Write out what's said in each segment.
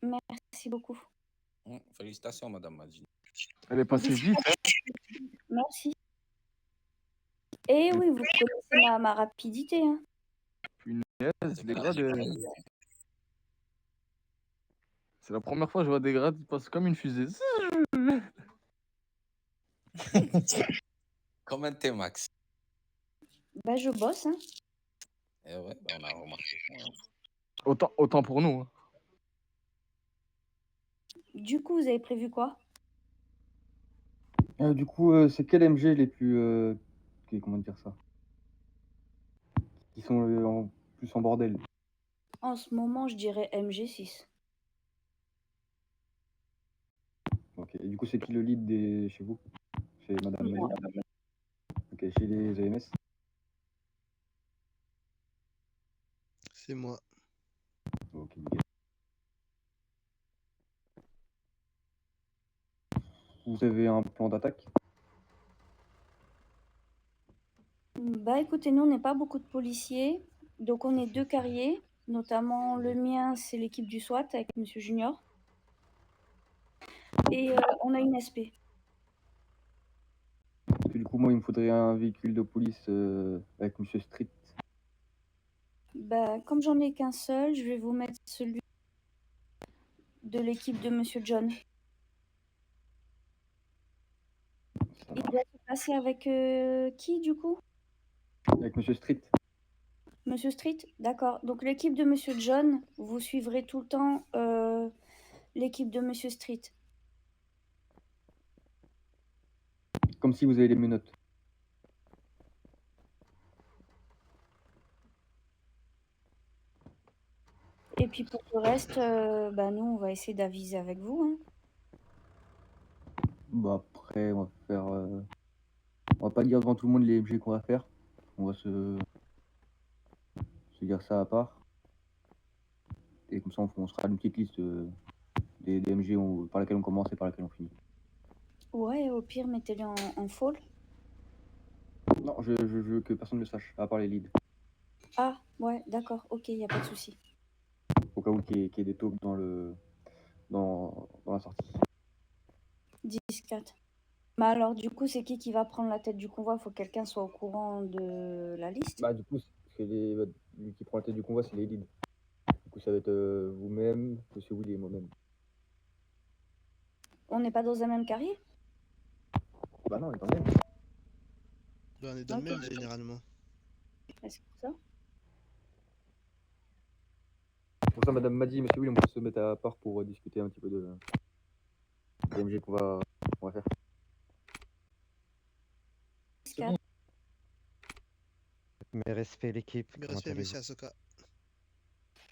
Merci beaucoup. Félicitations, madame Madji. Elle est passée vite. Merci. Et oui, vous connaissez ma rapidité. Hein. Punaise, les grades. C'est la première fois que je vois des grades qui passent comme une fusée. Comment t'es, Max? Bah, je bosse. Hein. Eh ouais, on a remarqué ça. Hein. Autant pour nous. Hein. Du coup, vous avez prévu quoi? Du coup, c'est quel MG les plus... comment dire ça? Qui sont plus en bordel? En ce moment, je dirais MG6. Ok, et du coup, c'est qui le lead chez vous? Chez Madame Moi. Maillot? Ok, chez les AMS? C'est moi. Ok, nickel. Vous avez un plan d'attaque? Bah écoutez, nous on n'est pas beaucoup de policiers, donc on est 2 carriers, notamment le mien c'est l'équipe du SWAT avec Monsieur Junior. Et on a une SP. Parce que du coup, moi, il me faudrait un véhicule de police avec Monsieur Street. Bah comme j'en ai qu'un seul, je vais vous mettre celui de l'équipe de Monsieur John. Il doit se passer avec qui du coup? Avec Monsieur Street. Monsieur Street, d'accord. Donc l'équipe de Monsieur John, vous suivrez tout le temps l'équipe de Monsieur Street. Comme si vous avez les menottes. Et puis pour le reste, bah nous on va essayer d'aviser avec vous. Hein. Bah après, on va faire... On va pas dire devant tout le monde les MG qu'on va faire. On va se dire ça à part. Et comme ça, on sera une petite liste des MG par laquelle on commence et par laquelle on finit. Ouais, au pire, mettez-les en fall. Non, je veux que personne ne le sache, à part les leads. Ah, ouais, d'accord, ok, y a pas de souci. Au cas où qu'il y ait des taupes dans la sortie. 10-4. Mais alors, du coup, c'est qui va prendre la tête du convoi? Faut que quelqu'un soit au courant de la liste. Bah du coup, lui qui prend la tête du convoi, c'est les leads. Du coup, ça va être vous-même, Monsieur Willy et moi-même. On n'est pas dans un même carrier? Bah non, on est dans le même. Bah, on est dans le même généralement. Est-ce que ça? Pour ça, Madame m'a dit, Monsieur Willy, on peut se mettre à part pour discuter un petit peu de MG qu'on va faire. Mes respects, l'équipe. Mes respects, monsieur Asoka.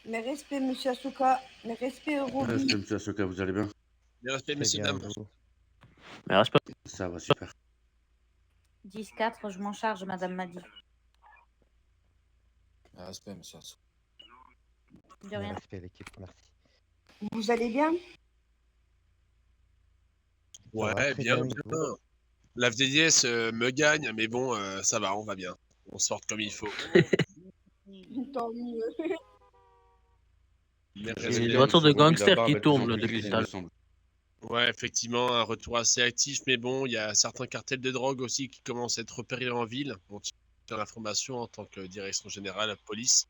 Mes respects, monsieur Asoka. Mes respects, Roby. Mes respects, monsieur Asoka, vous allez bien? Mes respects, messieurs, dames. Mes respects. Ça va, super. 10-4, je m'en charge, Madame Madi. Mes respects, monsieur Asoka. De rien. Mes respects, l'équipe, merci. Vous allez bien? Ouais, bien, bien. La vieillesse me gagne, mais bon, ça va, on va bien. On sort comme il faut. Tant mieux. Il y a une voiture de gangster qui tourne là, depuis tout à l'heure. Ouais, effectivement, un retour assez actif, mais bon, il y a certains cartels de drogue aussi qui commencent à être repérés en ville. On tient l'information en tant que direction générale à police.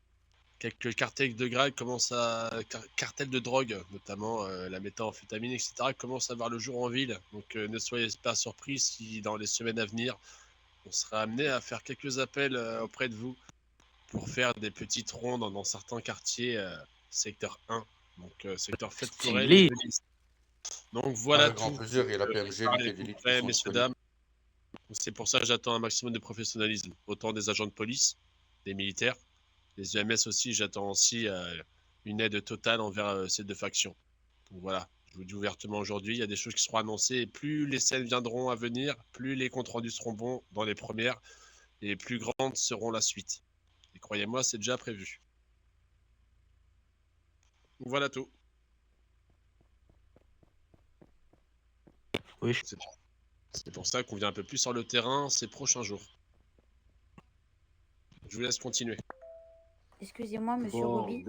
Quelques cartels de grade commencent à... cartels de drogue, notamment la méthamphétamine, etc., commencent à voir le jour en ville. Donc ne soyez pas surpris si dans les semaines à venir, on sera amené à faire quelques appels auprès de vous pour faire des petites rondes dans certains quartiers, secteur 1, donc secteur fête foraine. Donc voilà. Avec grand plaisir, il y a la PMG, les d'élite qui sont messieurs, dames. C'est pour ça que j'attends un maximum de professionnalisme, autant des agents de police, des militaires, les EMS aussi. J'attends aussi une aide totale envers ces deux factions. Donc voilà, je vous dis ouvertement aujourd'hui, il y a des choses qui seront annoncées, et plus les scènes viendront à venir, plus les comptes rendus seront bons dans les premières, et plus grandes seront la suite. Et croyez-moi, c'est déjà prévu. Donc voilà tout. Oui. C'est pour ça qu'on vient un peu plus sur le terrain ces prochains jours. Je vous laisse continuer. Excusez-moi, monsieur Roby.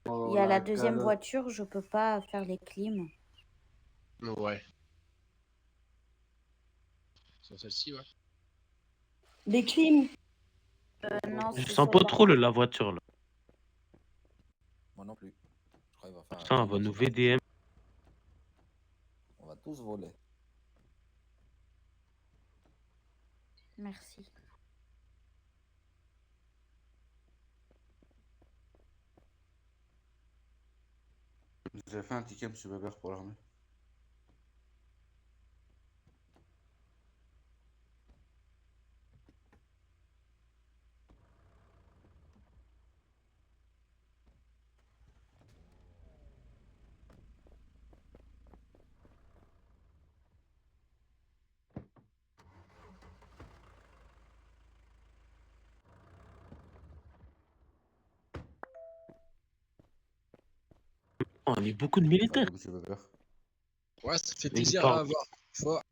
Il Il y a la deuxième voiture, je peux pas faire les clims. Ouais. Sur celle-ci, ouais. Les clims. Non, Je c'est sens sur pas la- trop la voiture là. Moi non plus. Je crois qu'il va faire un Putain, elle va climat nous général. VDM. On va tous voler. Merci. Vous avez fait un ticket, monsieur Weber, pour l'armée? Oh, on est beaucoup de Ça va, militaires. monsieur Weber? Ouais, ça fait Il plaisir parle. à avoir. Fort.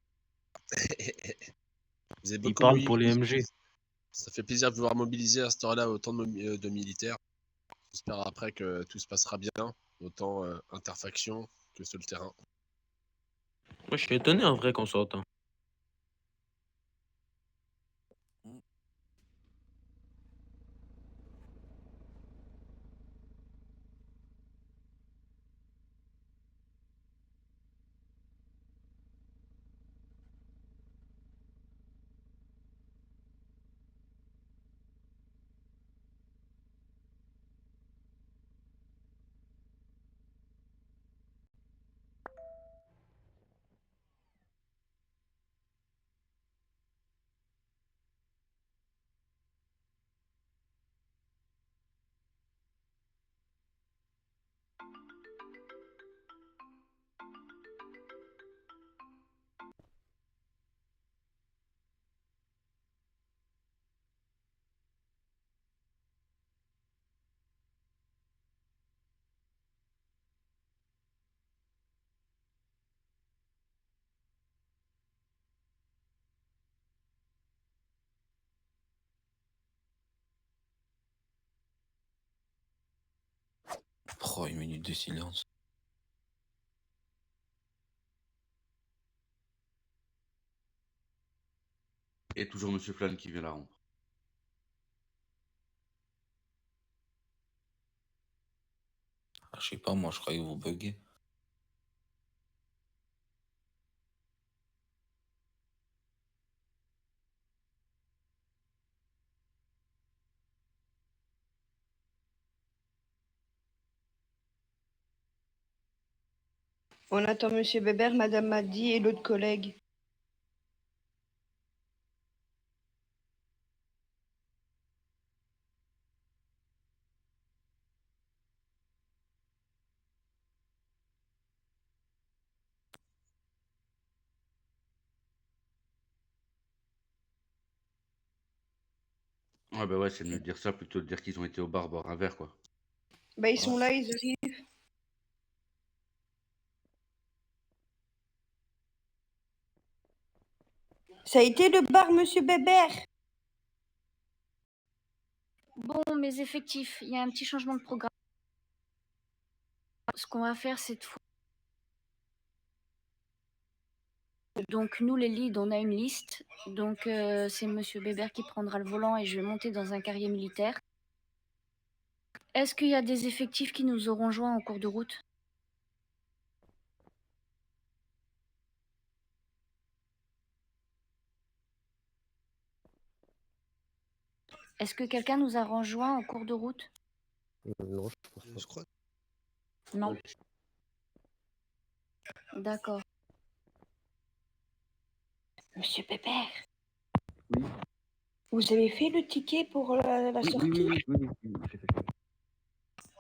Vous avez Il beaucoup parle pour les mobilisé. MG. Ça fait plaisir de pouvoir mobiliser à cette heure-là autant de militaires. J'espère après que tout se passera bien, autant interfaction que sur le terrain. Moi, je suis étonné en vrai qu'on soit autant. Oh, une minute de silence. Et toujours monsieur Flan qui vient la rompre. Ah, je sais pas, moi, je croyais que vous buguez. On attend Monsieur Weber, Madame Maddy et l'autre collègue. Ouais, bah ouais, c'est mieux de dire ça plutôt que de dire qu'ils ont été au bar boire un verre, quoi. Bah, ils sont là, ils arrivent. Ça a été le bar, Monsieur Weber. Bon, mes effectifs, il y a un petit changement de programme. Ce qu'on va faire cette fois. Donc nous, les leads, on a une liste. Donc c'est Monsieur Weber qui prendra le volant et je vais monter dans un carrier militaire. Est-ce qu'il y a des effectifs qui nous auront joints en cours de route? Est-ce que quelqu'un nous a rejoint en cours de route? Non, je pense pas. Je crois. Non. D'accord. Monsieur Weber, Oui, vous avez fait le ticket pour la oui, sortie? oui, j'ai fait.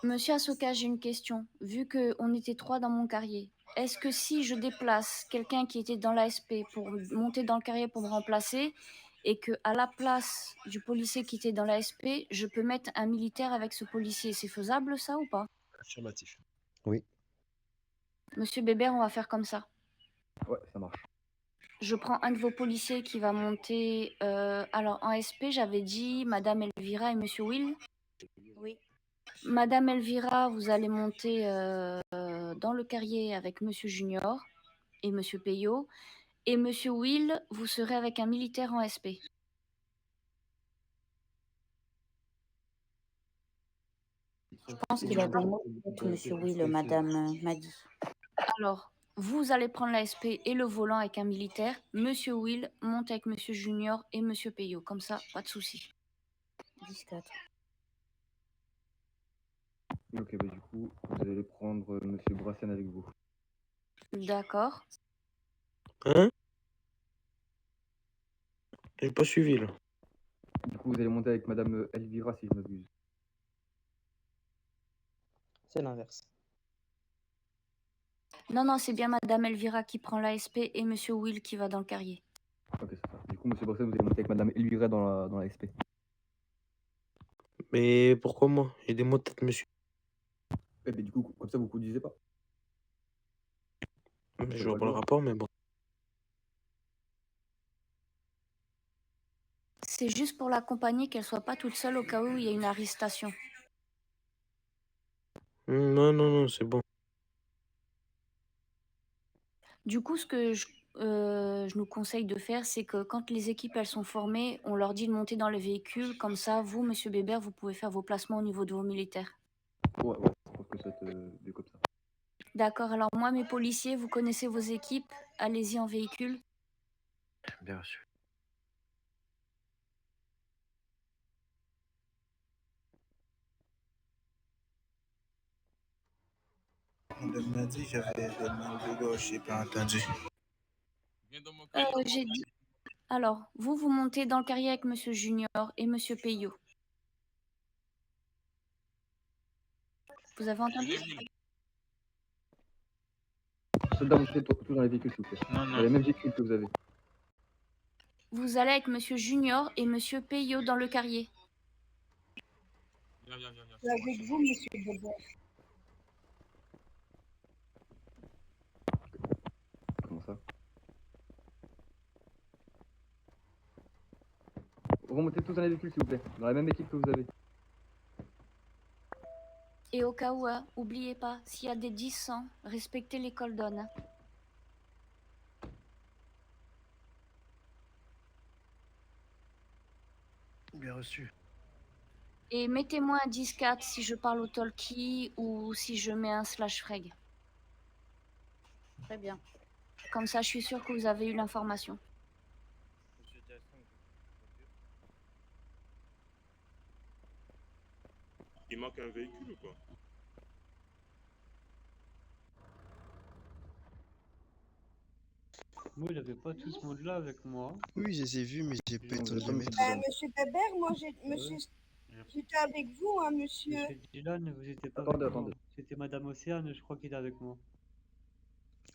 Monsieur Asoka, j'ai une question. Vu qu'on était 3 dans mon carrier, est-ce que si je déplace quelqu'un qui était dans l'ASP pour monter dans le carrier pour me remplacer et que à la place du policier qui était dans l'ASP, je peux mettre un militaire avec ce policier, c'est faisable ça ou pas? Affirmatif. Oui. Monsieur Bébert, on va faire comme ça. Ouais, ça marche. Je prends un de vos policiers qui va monter. Alors en SP, j'avais dit Madame Elvira et Monsieur Will. Oui. Madame Elvira, vous allez monter dans le carrier avec Monsieur Junior et Monsieur Payot. Et Monsieur Will, vous serez avec un militaire en SP. Je pense qu'il a des mots tête, monsieur Will, madame Maddy. Alors, vous allez prendre la SP et le volant avec un militaire. Monsieur Will monte avec Monsieur Junior et Monsieur Payot. Comme ça, pas de souci. 10-4. Ok, bah du coup, vous allez prendre Monsieur Brassen avec vous. D'accord. Hein? J'ai pas suivi là. Du coup, vous allez monter avec Madame Elvira, si je m'abuse. C'est l'inverse. Non, c'est bien Madame Elvira qui prend la SP et Monsieur Will qui va dans le carrier. Ok, c'est ça. Du coup, Monsieur Brassen, vous allez monter avec Madame Elvira dans la SP. Mais pourquoi moi? J'ai des mots de tête, monsieur. Eh ben, du coup, comme ça, vous conduisez pas. Je vois pas le rapport, mais bon. C'est juste pour l'accompagner, qu'elle soit pas toute seule au cas où il y a une arrestation. Non, c'est bon. Du coup, ce que je nous conseille de faire, c'est que quand les équipes elles sont formées, on leur dit de monter dans le véhicule. Comme ça, vous, Monsieur Bébert, vous pouvez faire vos placements au niveau de vos militaires. Ouais, je pense que ça va être mieux comme ça. D'accord, alors moi, mes policiers, vous connaissez vos équipes. Allez-y en véhicule. Bien reçu. Madame m'a dit j'avais des mal de gauche, j'ai pas entendu. J'ai dit. Alors, vous montez dans le carrier avec Monsieur Junior et Monsieur Payot. Vous avez entendu? Soldat, montez tout dans les véhicules, s'il vous plaît. Non, Dans les mêmes véhicules que vous avez. Vous allez avec Monsieur Junior et Monsieur Payot dans le carrier. C'est avec vous, monsieur Bébert. Comment ça? Remontez tous dans les véhicules, s'il vous plaît. Dans la même équipe que vous avez. Et au cas où, oubliez pas, s'il y a des 10-100, respectez les coldons. Bien reçu. Et mettez-moi un 10-4 si je parle au talkie ou si je mets un /frag. Très bien. Comme ça, je suis sûre que vous avez eu l'information. Il manque un véhicule ou quoi? Moi, il avait pas tout ce monde-là avec moi. Oui, je les ai vus, mais j'ai pas été Vous de les mettre. Monsieur Bébert, moi, j'étais avec vous, hein, monsieur. Monsieur Dylan, vous étiez pas Attendez, avec moi. attendez. C'était Madame Océane, je crois qu'il est avec moi.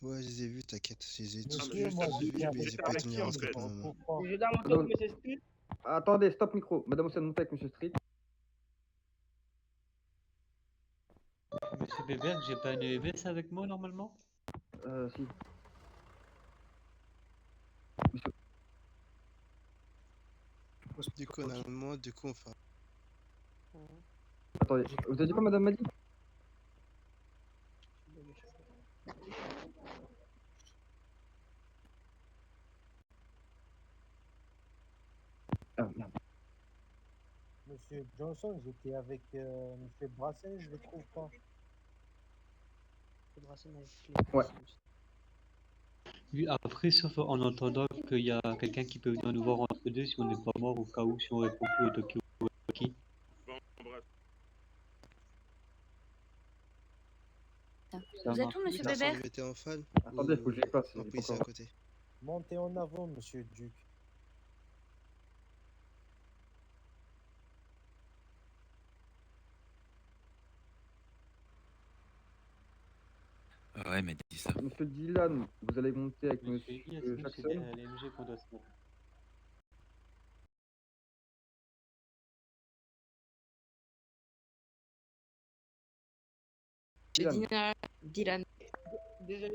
Ouais, je les ai vus, t'inquiète. Je les ai tous Monsieur, vus, moi, mais j'ai pas été mis en fait. Je dois monter avec monsieur Street. Attendez, stop micro. Madame Océane, montez avec Monsieur Street. Monsieur Bébert, j'ai pas un EVS avec moi normalement? Si. Du coup, normalement, on fait. Attendez, vous avez dit quoi, Madame Madi? Ah, merde. Monsieur Johnson, j'étais avec Monsieur Brassen, je le trouve pas. Ouais. Oui, après, sauf en entendant qu'il y a quelqu'un qui peut venir nous voir entre deux si on n'est pas mort au cas où, si on répond plus au Tokyo. Bon, bref. Vous êtes où, Monsieur Bébert? Mettez en fan. Attendez, faut que je les passe. En police à côté. Montez en avant, Monsieur Duc. Ouais, mais dis ça. Monsieur Dylan, vous allez monter avec Monsieur Monsieur Elias, nous, Jackson. c'était à l'AMG qu'on doit se mettre. Dylan. Dylan. Désolé.